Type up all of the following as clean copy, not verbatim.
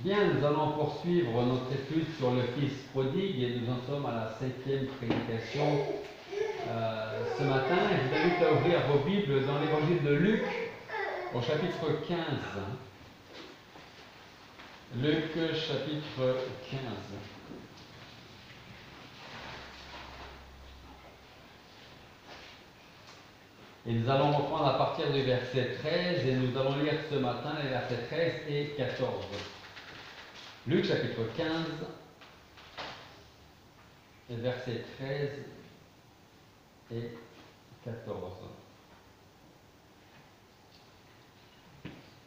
Bien, nous allons poursuivre notre étude sur le Fils prodigue et nous en sommes à la 5e prédication ce matin. Je vous invite à ouvrir vos Bibles dans l'évangile de Luc au chapitre 15. Luc chapitre 15. Et nous allons reprendre à partir du verset 13 et nous allons lire ce matin les versets 13 et 14. Luc chapitre 15, les versets 13 et 14.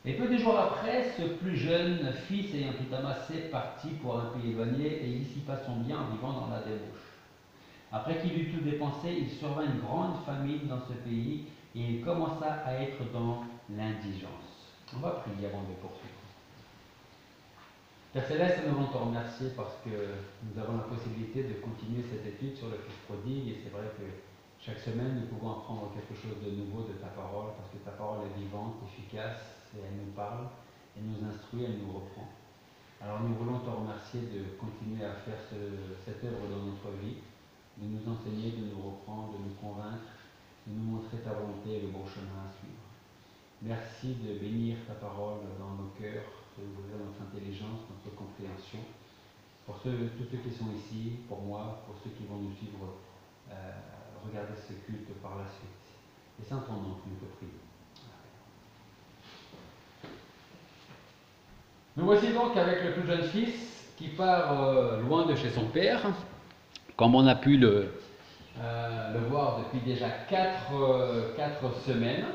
Et peu de jours après, ce plus jeune fils ayant tout amassé partit pour un pays éloigné et il s'y passe son bien en vivant dans la débauche. Après qu'il eut tout dépensé, il survint une grande famine dans ce pays et il commença à être dans l'indigence. On va prier avant de poursuivre. Père Céleste, nous voulons te remercier parce que nous avons la possibilité de continuer cette étude sur le Fils prodigue et c'est vrai que chaque semaine nous pouvons apprendre quelque chose de nouveau de ta parole parce que ta parole est vivante, efficace et elle nous parle, elle nous instruit, elle nous reprend. Alors nous voulons te remercier de continuer à faire cette œuvre dans notre vie, de nous enseigner, de nous reprendre, de nous convaincre, de nous montrer ta volonté et le bon chemin à suivre. Merci de bénir ta parole dans nos cœurs, d'ouvrir notre intelligence, notre compréhension. Pour tous ceux qui sont ici, pour moi, pour ceux qui vont nous suivre, regarder ce culte par la suite. Et c'est en ton nom que nous te prions. Nous voici donc avec le plus jeune fils qui part loin de chez son père, comme on a pu le voir depuis déjà 4 semaines.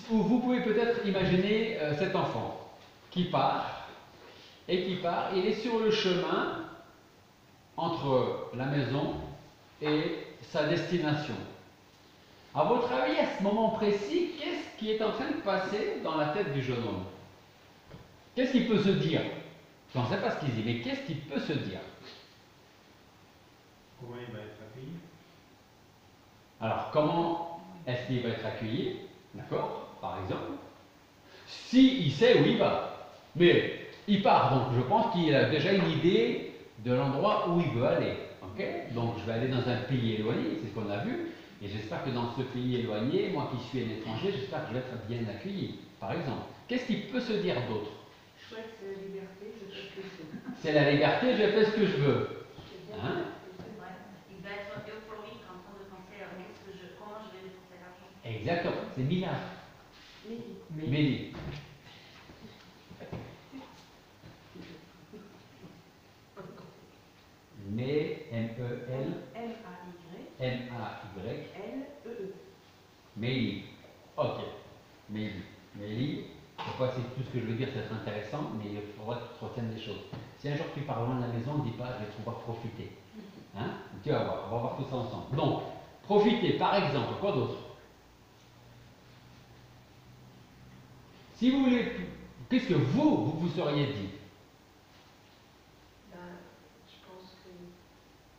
Vous pouvez peut-être imaginer cet enfant qui part, il est sur le chemin entre la maison et sa destination. À votre avis, à ce moment précis, qu'est-ce qui est en train de passer dans la tête du jeune homme? Qu'est-ce qu'il peut se dire? On ne sait pas ce qu'il dit, mais qu'est-ce qu'il peut se dire? Comment il va être accueilli? Alors, comment est-ce qu'il va être accueilli? D'accord? Par exemple. Si il sait où il va. Mais il part, donc je pense qu'il a déjà une idée de l'endroit où il veut aller. Okay? Donc je vais aller dans un pays éloigné, c'est ce qu'on a vu. Et j'espère que dans ce pays éloigné, moi qui suis un étranger, j'espère que je vais être bien accueilli, par exemple. Qu'est-ce qu'il peut se dire d'autre? Chouette, c'est la liberté, je fais ce que je veux. C'est la liberté, je fais ce que je veux. Hein? Il va être euphorique en train de penser à comment je vais dépenser l'argent. Exactement, c'est Mila. Mélie. Mais, M-E-L. M-A-Y. M-A-Y. L-E-E. Mélie. Ok. Mélie. Mélie. Je ne sais pas si tout ce que je veux dire c'est intéressant, mais il faudra que tu te retiennes des choses. Si un jour tu pars loin de la maison, ne dis pas je vais pouvoir profiter. Hein? Tu vas voir, on va voir tout ça ensemble. Donc, profiter, par exemple, quoi d'autre? Si vous voulez, qu'est-ce que vous seriez dit? Je pense que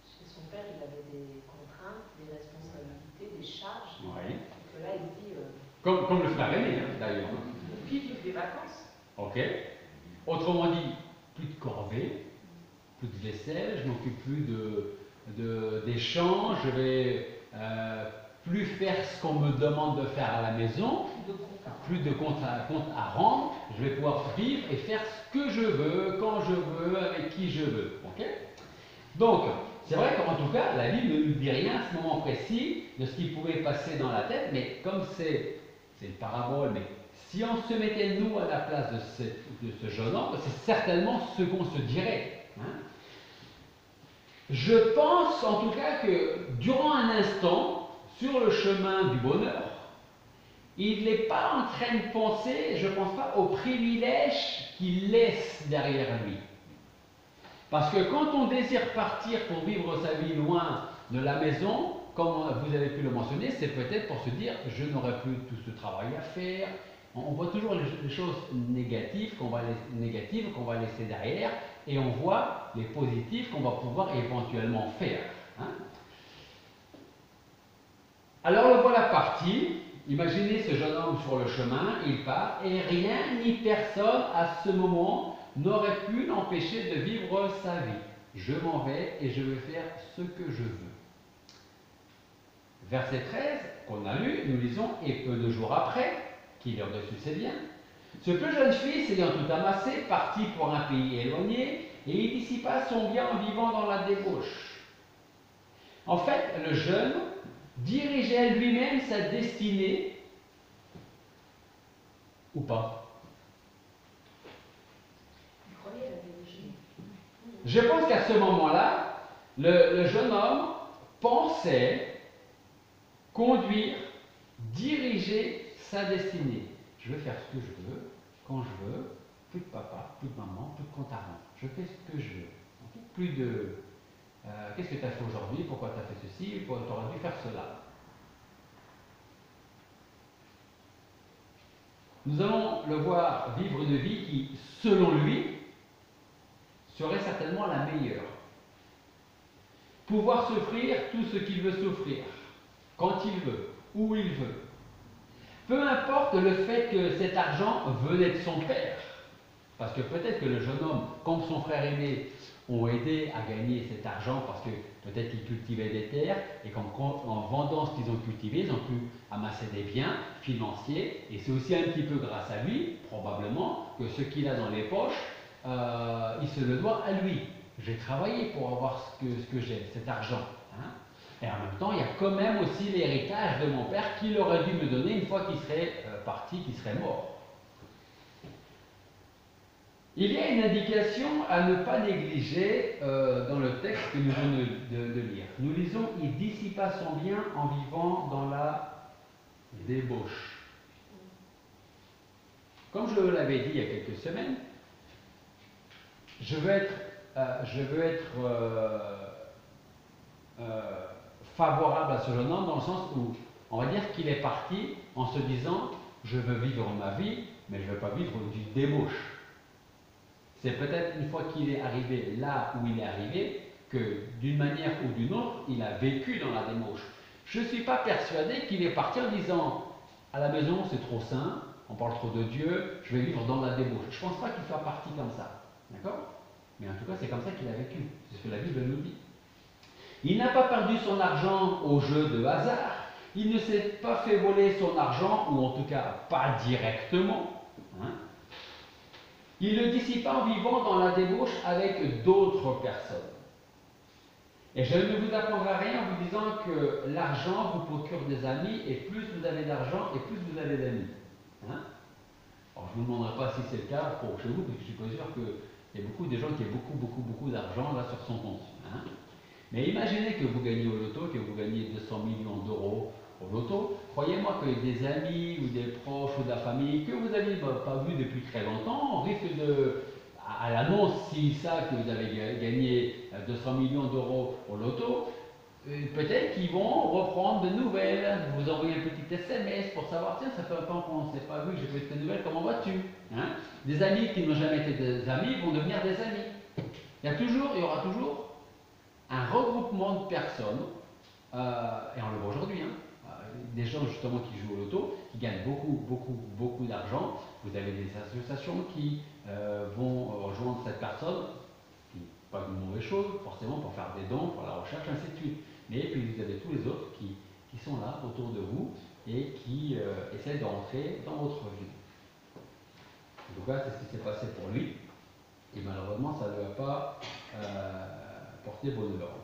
chez son père, il avait des contraintes, des responsabilités, des charges. Oui. Et que là, il dit. Comme le frère aîné, hein, d'ailleurs. Puis vivre des vacances. Ok. Autrement dit, plus de corvée, plus de vaisselle, je m'occupe plus d'échanges, je vais plus faire ce qu'on me demande de faire à la maison, plus de compte à rendre, je vais pouvoir vivre et faire ce que je veux, quand je veux, avec qui je veux. Okay? Donc, c'est vrai qu'en tout cas, la Bible ne nous dit rien à ce moment précis de ce qui pouvait passer dans la tête, mais comme c'est une parabole, mais si on se mettait nous à la place de ce jeune homme, c'est certainement ce qu'on se dirait. Hein? Je pense en tout cas que durant un instant, sur le chemin du bonheur, il n'est pas en train de penser, je ne pense pas, aux privilèges qu'il laisse derrière lui. Parce que quand on désire partir pour vivre sa vie loin de la maison, comme vous avez pu le mentionner, c'est peut-être pour se dire je n'aurai plus tout ce travail à faire. On voit toujours les choses négatives qu'on va laisser derrière et on voit les positifs qu'on va pouvoir éventuellement faire. Hein? Alors le voilà parti imaginez ce jeune homme sur le chemin, il part, et rien ni personne à ce moment n'aurait pu l'empêcher de vivre sa vie. Je m'en vais et je vais faire ce que je veux. Verset 13, qu'on a lu, nous lisons, et peu de jours après, qu'il leur reçut ses biens, ce plus jeune fils, ayant tout amassé, partit pour un pays éloigné, et il dissipa son bien en vivant dans la débauche. En fait, le jeune dirigeait lui-même sa destinée, ou pas? Il croyait la débauche. Je pense qu'à ce moment-là, le jeune homme pensait conduire, diriger sa destinée. Je veux faire ce que je veux, quand je veux, plus de papa, plus de maman, plus de compte à rendre. Je fais ce que je veux. Okay? Plus de qu'est-ce que tu as fait aujourd'hui, pourquoi tu as fait ceci, tu aurais dû faire cela. Nous allons le voir vivre une vie qui, selon lui, serait certainement la meilleure. Pouvoir s'offrir tout ce qu'il veut s'offrir, quand il veut, où il veut. Peu importe le fait que cet argent venait de son père, parce que peut-être que le jeune homme, comme son frère aîné, ont aidé à gagner cet argent parce que peut-être qu'ils cultivaient des terres et qu'en vendant ce qu'ils ont cultivé, ils ont pu amasser des biens financiers et c'est aussi un petit peu grâce à lui, probablement, que ce qu'il a dans les poches, il se le doit à lui. J'ai travaillé pour avoir ce que j'ai, cet argent. Hein. Et en même temps, il y a quand même aussi l'héritage de mon père qu'il aurait dû me donner une fois qu'il serait parti, qu'il serait mort. Il y a une indication à ne pas négliger dans le texte que nous venons de lire. Nous lisons « Il dissipa son bien en vivant dans la débauche ». Comme je l'avais dit il y a quelques semaines, je veux être favorable à ce jeune homme dans le sens où on va dire qu'il est parti en se disant « Je veux vivre ma vie, mais je ne veux pas vivre du débauche ». C'est peut-être une fois qu'il est arrivé là où il est arrivé que d'une manière ou d'une autre, il a vécu dans la débauche. Je ne suis pas persuadé qu'il est parti en disant à la maison c'est trop sain, on parle trop de Dieu, je vais vivre dans la débauche. Je ne pense pas qu'il soit parti comme ça. D'accord? Mais en tout cas, c'est comme ça qu'il a vécu. C'est ce que la Bible nous dit. Il n'a pas perdu son argent au jeu de hasard. Il ne s'est pas fait voler son argent, ou en tout cas pas directement. Hein? Il le dissipa en vivant dans la débauche avec d'autres personnes. Et je ne vous apprendrai rien en vous disant que l'argent vous procure des amis, et plus vous avez d'argent, et plus vous avez d'amis. Hein? Alors je ne vous demanderai pas si c'est le cas pour chez vous, parce que je suis pas sûr qu'il y ait beaucoup de gens qui aient beaucoup d'argent là sur son compte. Hein? Mais imaginez que vous gagnez au loto, que vous gagnez 200 millions d'euros au loto. Croyez-moi que des amis ou des proches ou de la famille que vous n'avez pas vu depuis très longtemps, on risque de, à l'annonce, s'ils savent que vous avez gagné 200 millions d'euros au loto, peut-être qu'ils vont reprendre de nouvelles, vous envoyer un petit SMS pour savoir, tiens, ça fait un temps qu'on ne s'est pas vu, j'ai fait tes nouvelles, comment vas-tu? Hein? Des amis qui n'ont jamais été des amis vont devenir des amis. Il y aura toujours un regroupement de personnes, et on le voit aujourd'hui, hein, des gens justement qui jouent au loto, qui gagnent beaucoup d'argent. Vous avez des associations qui vont rejoindre cette personne, qui n'est pas une mauvaise chose, forcément pour faire des dons, pour la recherche, ainsi de suite. Mais puis vous avez tous les autres qui sont là autour de vous et qui essaient d'entrer dans votre vie. En tout cas, c'est ce qui s'est passé pour lui. Et malheureusement, ça ne lui a pas porté bonheur.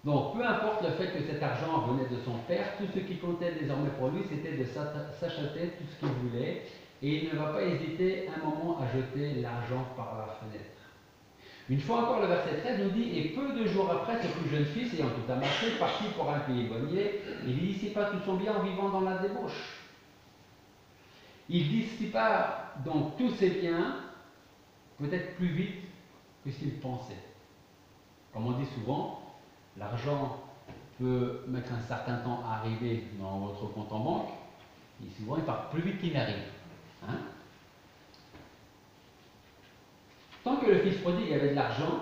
Donc, peu importe le fait que cet argent venait de son père, tout ce qui comptait désormais pour lui, c'était de s'acheter tout ce qu'il voulait. Et il ne va pas hésiter un moment à jeter l'argent par la fenêtre. Une fois encore, le verset 13 nous dit « Et peu de jours après, ce plus jeune fils, ayant tout amassé, partit pour un pays éloigné, il dissipa tout son bien en vivant dans la débauche. » Il dissipa donc tous ses biens, peut-être plus vite que ce qu'il pensait. Comme on dit souvent, l'argent peut mettre un certain temps à arriver dans votre compte en banque, et souvent il part plus vite qu'il n'arrive. Hein? Tant que le fils prodigue avait de l'argent,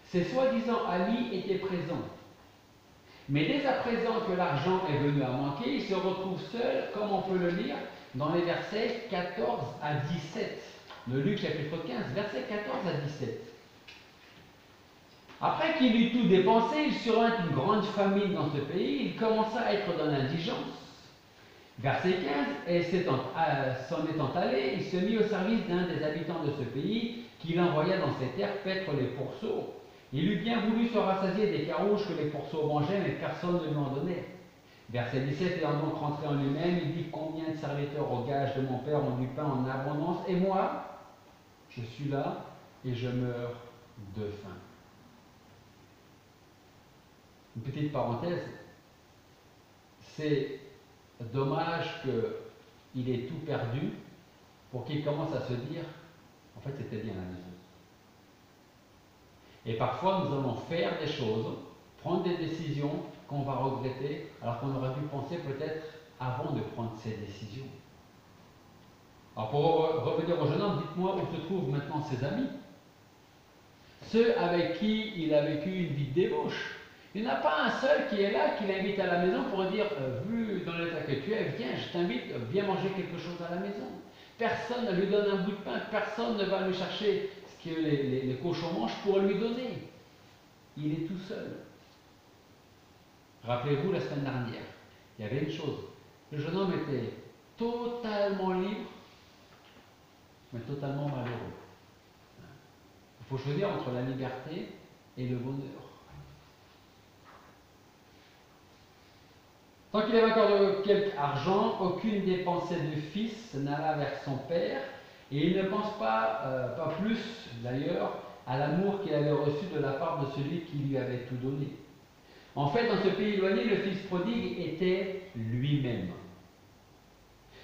ses soi-disant amis étaient présents. Mais dès à présent que l'argent est venu à manquer, il se retrouve seul, comme on peut le lire dans les versets 14 à 17. De Luc chapitre 15, versets 14 à 17. Après qu'il eut tout dépensé, il survint une grande famine dans ce pays, il commença à être dans l'indigence. Verset 15, et s'en étant allé, il se mit au service d'un des habitants de ce pays, qu'il envoya dans ses terres paître les pourceaux. Il eût bien voulu se rassasier des carouges que les pourceaux mangeaient, mais personne ne lui en donnait. Verset 17, ayant donc rentré en lui-même, il dit: combien de serviteurs au gage de mon père ont du pain en abondance, et moi, je suis là et je meurs de faim. Une petite parenthèse, c'est dommage qu'il ait tout perdu pour qu'il commence à se dire, en fait c'était bien la maison. Et parfois nous allons faire des choses, prendre des décisions qu'on va regretter, alors qu'on aurait dû penser peut-être avant de prendre ces décisions. Alors pour revenir au jeune homme, dites-moi où se trouvent maintenant ses amis, ceux avec qui il a vécu une vie de débauche. Il n'y en a pas un seul qui est là, qui l'invite à la maison pour dire, vu dans l'état que tu es, viens, je t'invite, viens manger quelque chose à la maison. Personne ne lui donne un bout de pain, personne ne va lui chercher ce que les cochons mangent pour lui donner. Il est tout seul. Rappelez-vous la semaine dernière, il y avait une chose, le jeune homme était totalement libre, mais totalement malheureux. Il faut choisir entre la liberté et le bonheur. Tant qu'il avait encore quelque argent, aucune des pensées du fils n'alla vers son père, et il ne pense pas plus d'ailleurs, à l'amour qu'il avait reçu de la part de celui qui lui avait tout donné. En fait, dans ce pays éloigné, le fils prodigue était lui-même.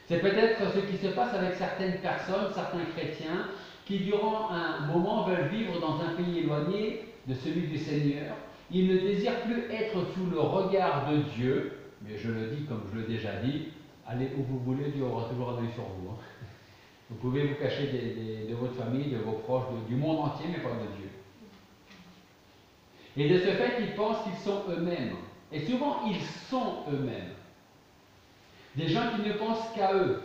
C'est peut-être ce qui se passe avec certaines personnes, certains chrétiens, qui durant un moment veulent vivre dans un pays éloigné de celui du Seigneur. Ils ne désirent plus être sous le regard de Dieu, mais je le dis comme je l'ai déjà dit, allez où vous voulez, Dieu aura toujours un œil sur vous. Vous pouvez vous cacher de votre famille, de vos proches, du monde entier, mais pas de Dieu. Et de ce fait, ils pensent qu'ils sont eux-mêmes. Et souvent, ils sont eux-mêmes. Des gens qui ne pensent qu'à eux.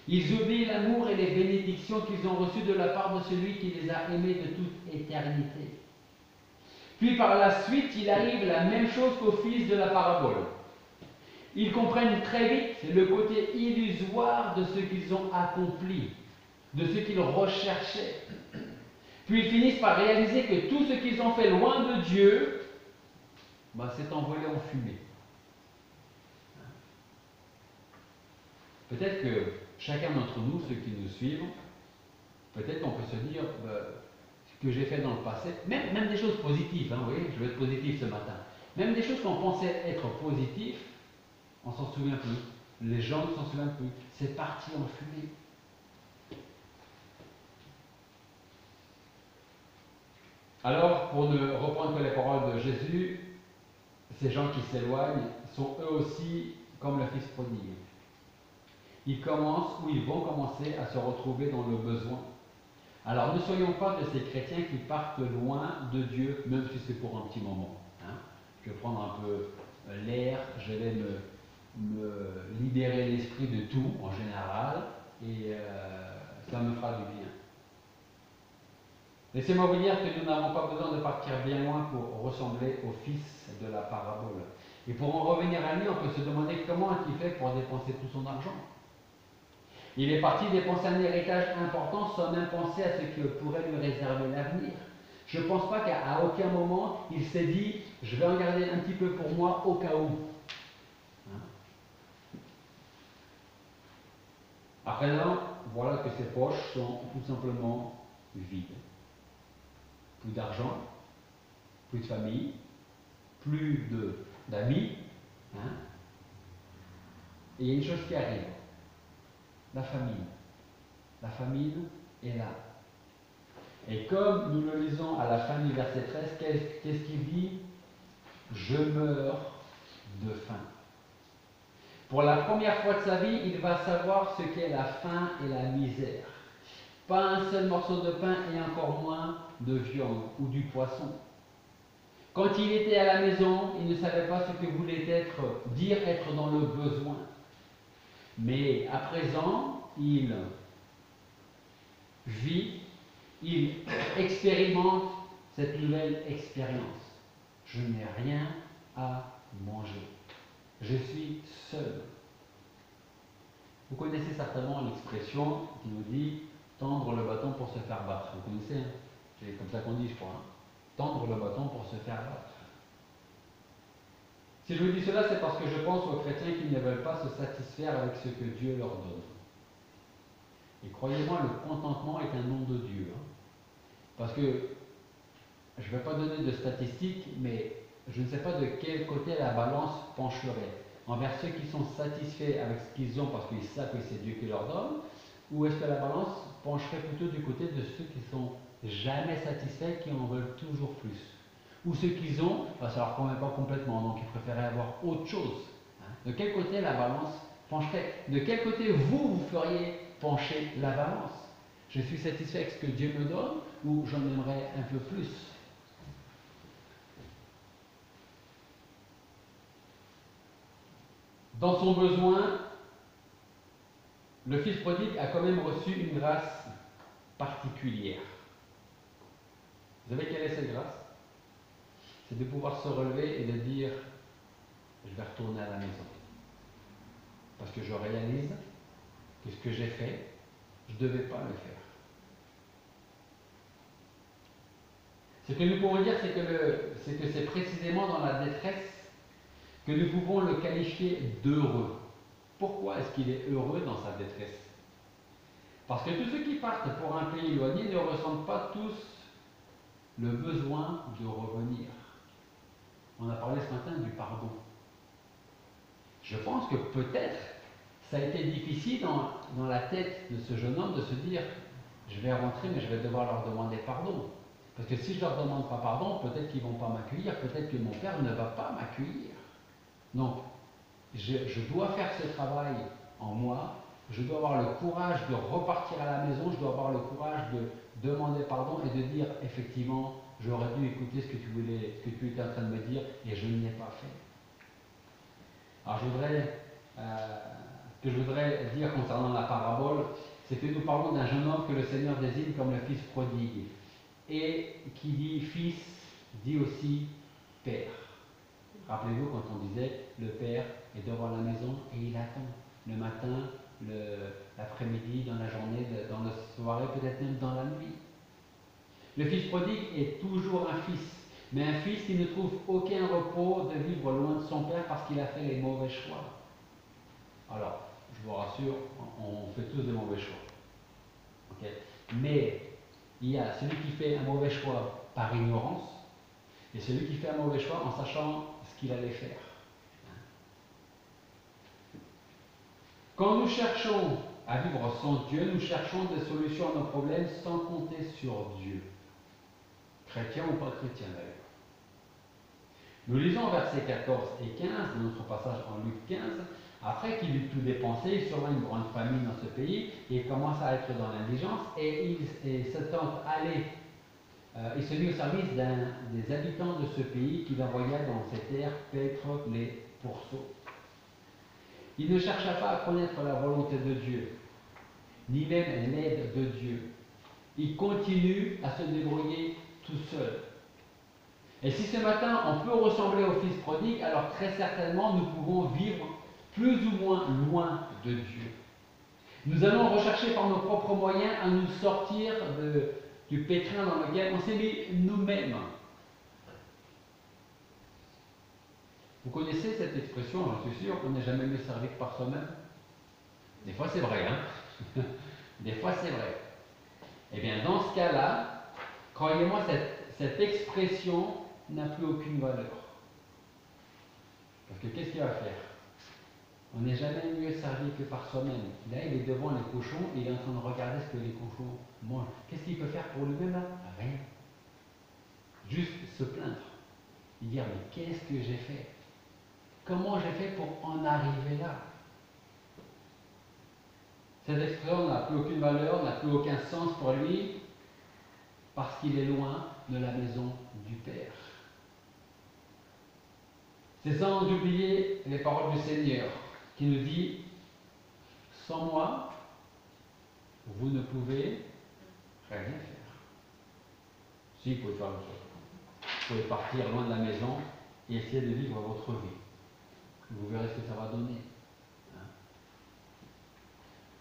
Ils oublient l'amour et les bénédictions qu'ils ont reçues de la part de celui qui les a aimés de toute éternité. Puis par la suite, il arrive la même chose qu'au fils de la parabole. Ils comprennent très vite le côté illusoire de ce qu'ils ont accompli, de ce qu'ils recherchaient. Puis ils finissent par réaliser que tout ce qu'ils ont fait loin de Dieu s'est envolé en fumée. Peut-être que chacun d'entre nous, ceux qui nous suivent, peut-être qu'on peut se dire ce que j'ai fait dans le passé, même des choses positives, vous voyez, je vais être positif ce matin, même des choses qu'on pensait être positives, on ne s'en souvient plus. Les gens ne s'en souviennent plus. C'est parti en fumée. Alors, pour ne reprendre que les paroles de Jésus, ces gens qui s'éloignent sont eux aussi comme le fils prodigue. Ils commencent ou ils vont commencer à se retrouver dans le besoin. Alors ne soyons pas de ces chrétiens qui partent loin de Dieu, même si c'est pour un petit moment. Je vais prendre un peu l'air, je vais me libérer l'esprit de tout en général, et ça me fera du bien. Laissez-moi vous dire que nous n'avons pas besoin de partir bien loin pour ressembler au fils de la parabole. Et pour en revenir à lui, on peut se demander comment a-t-il fait pour dépenser tout son argent. Il est parti dépenser un héritage important sans même penser à ce que pourrait lui réserver l'avenir. Je ne pense pas qu'à aucun moment il s'est dit « je vais en garder un petit peu pour moi au cas où ». À présent, voilà que ses poches sont tout simplement vides. Plus d'argent, plus de famille, plus d'amis. Et il y a une chose qui arrive, la famine. La famine est là. Et comme nous le lisons à la fin du verset 13, qu'est-ce qu'il dit? Je meurs de faim. Pour la première fois de sa vie, il va savoir ce qu'est la faim et la misère. Pas un seul morceau de pain et encore moins de viande ou du poisson. Quand il était à la maison, il ne savait pas ce que voulait dire être dans le besoin. Mais à présent, il vit, il expérimente cette nouvelle expérience. Je n'ai rien à manger. Je suis seul. Vous connaissez certainement l'expression qui nous dit tendre le bâton pour se faire battre. Vous connaissez, hein? C'est comme ça qu'on dit, je crois. Hein? Tendre le bâton pour se faire battre. Si je vous dis cela, c'est parce que je pense aux chrétiens qui ne veulent pas se satisfaire avec ce que Dieu leur donne. Et croyez-moi, le contentement est un nom de Dieu. Hein? Parce que, je ne vais pas donner de statistiques, mais je ne sais pas de quel côté la balance pencherait. Envers ceux qui sont satisfaits avec ce qu'ils ont parce qu'ils savent que c'est Dieu qui leur donne, ou est-ce que la balance pencherait plutôt du côté de ceux qui ne sont jamais satisfaits, qui en veulent toujours plus? Ou ceux qu'ils ont, ça ne leur convient pas complètement, donc ils préféraient avoir autre chose. Hein? De quel côté la balance pencherait? De quel côté vous feriez pencher la balance? Je suis satisfait avec ce que Dieu me donne, ou j'en aimerais un peu plus? Dans son besoin, le fils prodigue a quand même reçu une grâce particulière. Vous savez quelle est cette grâce? C'est de pouvoir se relever et de dire je vais retourner à la maison. Parce que je réalise que ce que j'ai fait, je ne devais pas le faire. Ce que nous pouvons dire, c'est que c'est précisément dans la détresse que nous pouvons le qualifier d'heureux. Pourquoi est-ce qu'il est heureux dans sa détresse? Parce que tous ceux qui partent pour un pays éloigné ne ressentent pas tous le besoin de revenir. On a parlé ce matin du pardon. Je pense que peut-être ça a été difficile dans la tête de ce jeune homme de se dire je vais rentrer mais je vais devoir leur demander pardon. Parce que si je ne leur demande pas pardon, peut-être qu'ils ne vont pas m'accueillir, peut-être que mon père ne va pas m'accueillir. Donc, je dois faire ce travail en moi, je dois avoir le courage de repartir à la maison, je dois avoir le courage de demander pardon et de dire effectivement, j'aurais dû écouter ce que tu étais en train de me dire et je ne l'ai pas fait. Alors ce que je voudrais dire concernant la parabole, c'est que nous parlons d'un jeune homme que le Seigneur désigne comme le fils prodigue. Et qui dit fils, dit aussi père. Rappelez-vous quand on disait le père est devant la maison et il attend le matin, l'après-midi, dans la journée, dans la soirée, peut-être même dans la nuit. Le fils prodigue est toujours un fils, mais un fils qui ne trouve aucun repos de vivre loin de son père parce qu'il a fait les mauvais choix. Alors, je vous rassure, on fait tous des mauvais choix. Okay? Mais il y a celui qui fait un mauvais choix par ignorance et celui qui fait un mauvais choix en sachant ce qu'il allait faire. Quand nous cherchons à vivre sans Dieu, nous cherchons des solutions à nos problèmes sans compter sur Dieu. Chrétien ou pas chrétien d'ailleurs. Nous lisons versets 14 et 15 de notre passage en Luc 15. Après qu'il eut tout dépensé, il survint une grande famine dans ce pays et il commence à être dans l'indigence et il se tente aller. Il se mit au service des habitants de ce pays qu'il envoya dans ces terres paître les pourceaux. Il ne chercha pas à connaître la volonté de Dieu, ni même l'aide de Dieu. Il continue à se débrouiller tout seul. Et si ce matin on peut ressembler au fils prodigue, alors très certainement nous pouvons vivre plus ou moins loin de Dieu. Nous allons rechercher par nos propres moyens à nous sortir du pétrin dans lequel on s'est mis nous-mêmes. Vous connaissez cette expression, j'en suis sûr, on n'est jamais mieux servi que par soi-même. Des fois c'est vrai, hein. Des fois c'est vrai. Eh bien dans ce cas-là, croyez-moi, cette expression n'a plus aucune valeur. Parce que qu'est-ce qu'il va faire? On n'est jamais mieux servi que par soi-même. Là, il est devant les cochons et il est en train de regarder ce que les cochons mangent. Qu'est-ce qu'il peut faire pour lui-même là? Rien. Juste se plaindre. Et dire, mais qu'est-ce que j'ai fait? Comment j'ai fait pour en arriver là? Cette expression n'a plus aucune valeur, n'a plus aucun sens pour lui, parce qu'il est loin de la maison du Père. C'est sans oublier les paroles du Seigneur qui nous dit, sans moi, vous ne pouvez rien faire. Si, vous pouvez faire autre chose. Vous pouvez partir loin de la maison et essayer de vivre votre vie. Vous verrez ce que ça va donner.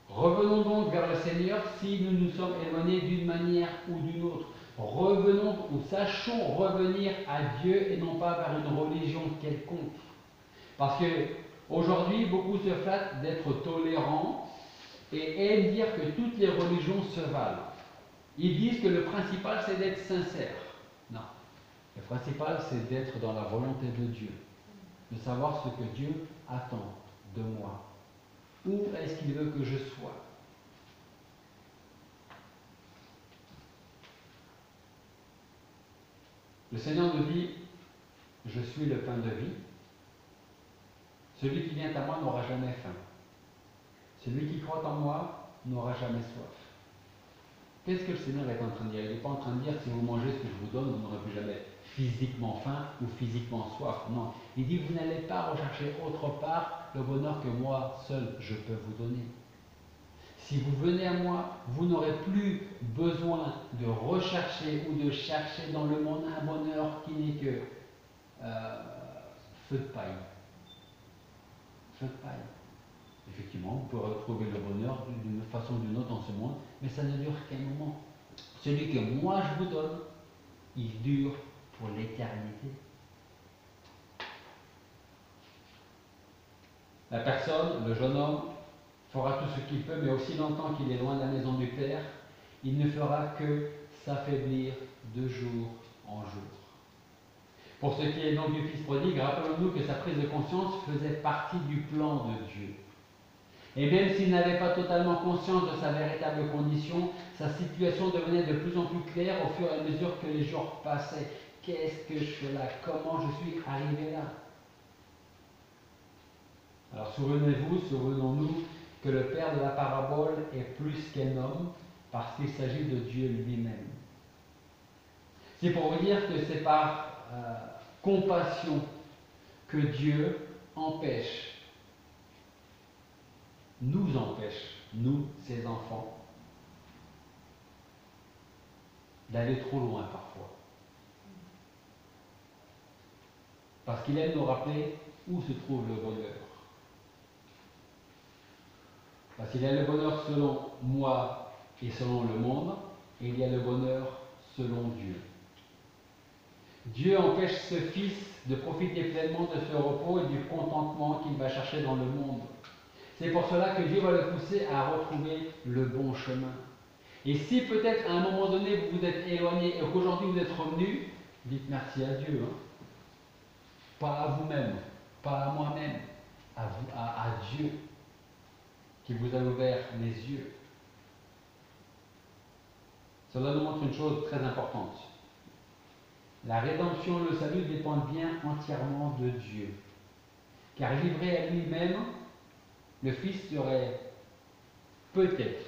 Revenons donc vers le Seigneur si nous nous sommes éloignés d'une manière ou d'une autre. Revenons ou sachons revenir à Dieu et non pas vers une religion quelconque. Parce que aujourd'hui, beaucoup se flattent d'être tolérants et aiment dire que toutes les religions se valent. Ils disent que le principal c'est d'être sincère. Non. Le principal c'est d'être dans la volonté de Dieu. De savoir ce que Dieu attend de moi. Où est-ce qu'il veut que je sois? Le Seigneur nous dit, je suis le pain de vie. Celui qui vient à moi n'aura jamais faim. Celui qui croit en moi n'aura jamais soif. Qu'est-ce que le Seigneur est en train de dire? Il n'est pas en train de dire, si vous mangez ce que je vous donne, vous n'aurez plus jamais physiquement faim ou physiquement soif. Non. Il dit, vous n'allez pas rechercher autre part le bonheur que moi seul je peux vous donner. Si vous venez à moi, vous n'aurez plus besoin de rechercher ou de chercher dans le monde un bonheur qui n'est que feu de paille. Feu de paille. Effectivement, vous pouvez retrouver le bonheur d'une façon ou d'une autre dans ce monde, mais ça ne dure qu'un moment. Celui que moi je vous donne, il dure pour l'éternité. La personne, le jeune homme, fera tout ce qu'il peut, mais aussi longtemps qu'il est loin de la maison du Père, il ne fera que s'affaiblir de jour en jour. Pour ce qui est donc du Fils prodigue, rappelons-nous que sa prise de conscience faisait partie du plan de Dieu. Et même s'il n'avait pas totalement conscience de sa véritable condition, sa situation devenait de plus en plus claire au fur et à mesure que les jours passaient. Qu'est-ce que je fais là? Comment je suis arrivé là? Alors souvenons-nous que le père de la parabole est plus qu'un homme parce qu'il s'agit de Dieu lui-même. C'est pour vous dire que c'est par compassion que Dieu nous empêche, nous, ses enfants, d'aller trop loin parfois. Parce qu'il aime nous rappeler où se trouve le bonheur. Parce qu'il y a le bonheur selon moi et selon le monde, et il y a le bonheur selon Dieu. Dieu empêche ce Fils de profiter pleinement de ce repos et du contentement qu'il va chercher dans le monde. C'est pour cela que Dieu va le pousser à retrouver le bon chemin. Et si peut-être à un moment donné vous vous êtes éloigné et qu'aujourd'hui vous êtes revenu, dites merci à Dieu. Pas à vous-même, pas à moi-même, à Dieu qui vous a ouvert les yeux. Cela nous montre une chose très importante. La rédemption et le salut dépendent bien entièrement de Dieu. Car livré à lui-même, le Fils serait peut-être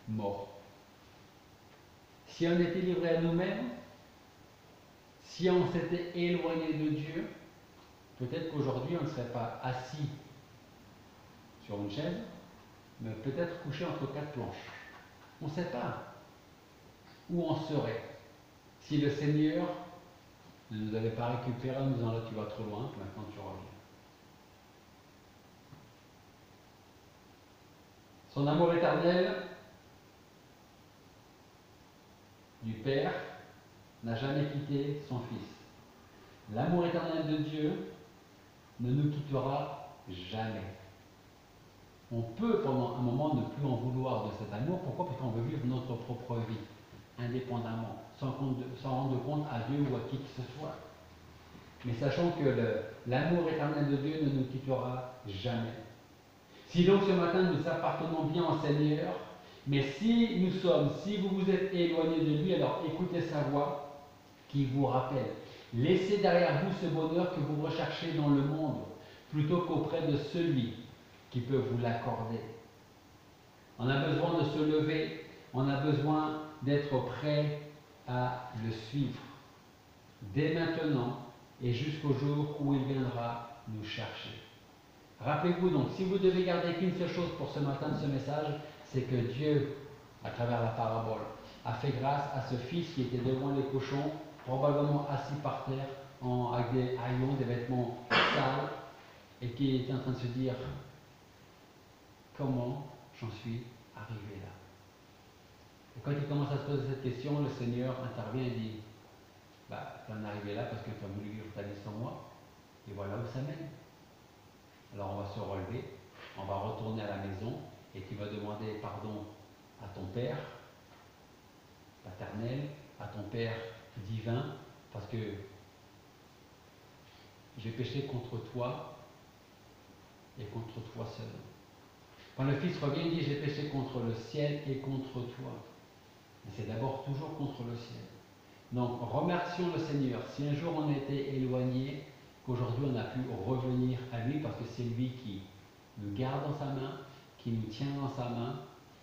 mort. Si on était livré à nous-mêmes, si on s'était éloigné de Dieu, peut-être qu'aujourd'hui on ne serait pas assis sur une chaise, mais peut-être couché entre quatre planches. On ne sait pas où on serait si le Seigneur ne nous avait pas récupéré en nous disant là tu vas trop loin, maintenant tu reviens. Son amour éternel du Père n'a jamais quitté son Fils. L'amour éternel de Dieu ne nous quittera jamais. On peut pendant un moment ne plus en vouloir de cet amour. Pourquoi? Parce qu'on veut vivre notre propre vie, indépendamment, sans rendre compte à Dieu ou à qui que ce soit. Mais sachons que l'amour éternel de Dieu ne nous quittera jamais. Si donc ce matin nous appartenons bien au Seigneur, mais si vous vous êtes éloigné de lui, alors écoutez sa voix qui vous rappelle. Laissez derrière vous ce bonheur que vous recherchez dans le monde, plutôt qu'auprès de celui qui peut vous l'accorder. On a besoin de se lever, on a besoin d'être prêt à le suivre. Dès maintenant, et jusqu'au jour où il viendra nous chercher. Rappelez-vous donc, si vous devez garder qu'une seule chose pour ce matin de ce message, c'est que Dieu, à travers la parabole, a fait grâce à ce fils qui était devant les cochons, probablement assis par terre, avec des haillons, des vêtements sales, et qui était en train de se dire comment j'en suis arrivé là. Et quand il commence à se poser cette question, le Seigneur intervient et dit tu en es arrivé là parce que tu as voulu vivre ta vie sans moi, et voilà où ça mène. Alors on va se relever, on va retourner à la maison, et tu vas demander pardon à ton Père paternel, à ton Père divin, parce que j'ai péché contre toi et contre toi seul. Quand le Fils revient, il dit j'ai péché contre le ciel et contre toi. Mais c'est d'abord toujours contre le ciel. Donc remercions le Seigneur. Si un jour on était éloigné, qu'aujourd'hui on a pu revenir à lui parce que c'est lui qui nous garde dans sa main, qui nous tient dans sa main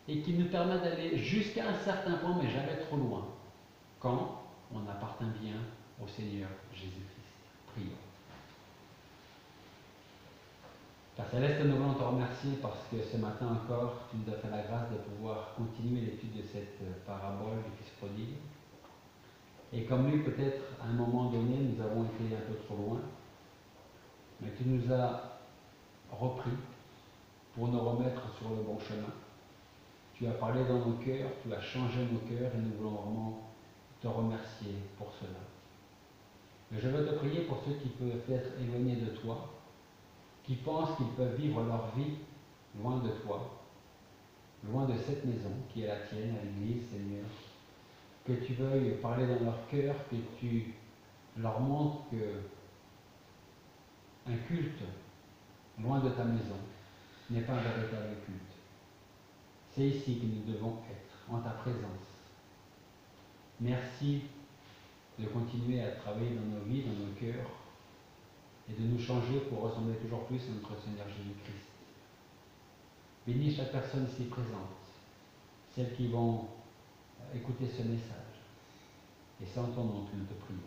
et qui nous permet d'aller jusqu'à un certain point, mais jamais trop loin, quand on appartient bien au Seigneur Jésus-Christ. Prions. Père Céleste, nous voulons te remercier parce que ce matin encore, tu nous as fait la grâce de pouvoir continuer l'étude de cette parabole du Fils prodigue. Et comme lui, peut-être à un moment donné, nous avons été un peu trop loin, mais tu nous as repris pour nous remettre sur le bon chemin. Tu as parlé dans nos cœurs, tu as changé nos cœurs et nous voulons vraiment te remercier pour cela. Mais je veux te prier pour ceux qui peuvent être éloignés de toi, qui pensent qu'ils peuvent vivre leur vie loin de toi, loin de cette maison qui est la tienne, à l'église, Seigneur. Que tu veuilles parler dans leur cœur, que tu leur montres que un culte loin de ta maison n'est pas un véritable culte. C'est ici que nous devons être, en ta présence. Merci de continuer à travailler dans nos vies, dans nos cœurs, et de nous changer pour ressembler toujours plus à notre Seigneur Jésus-Christ. Bénis chaque personne ici présente, celles qui vont écouter ce message. Et c'est en ton nom que nous te prions.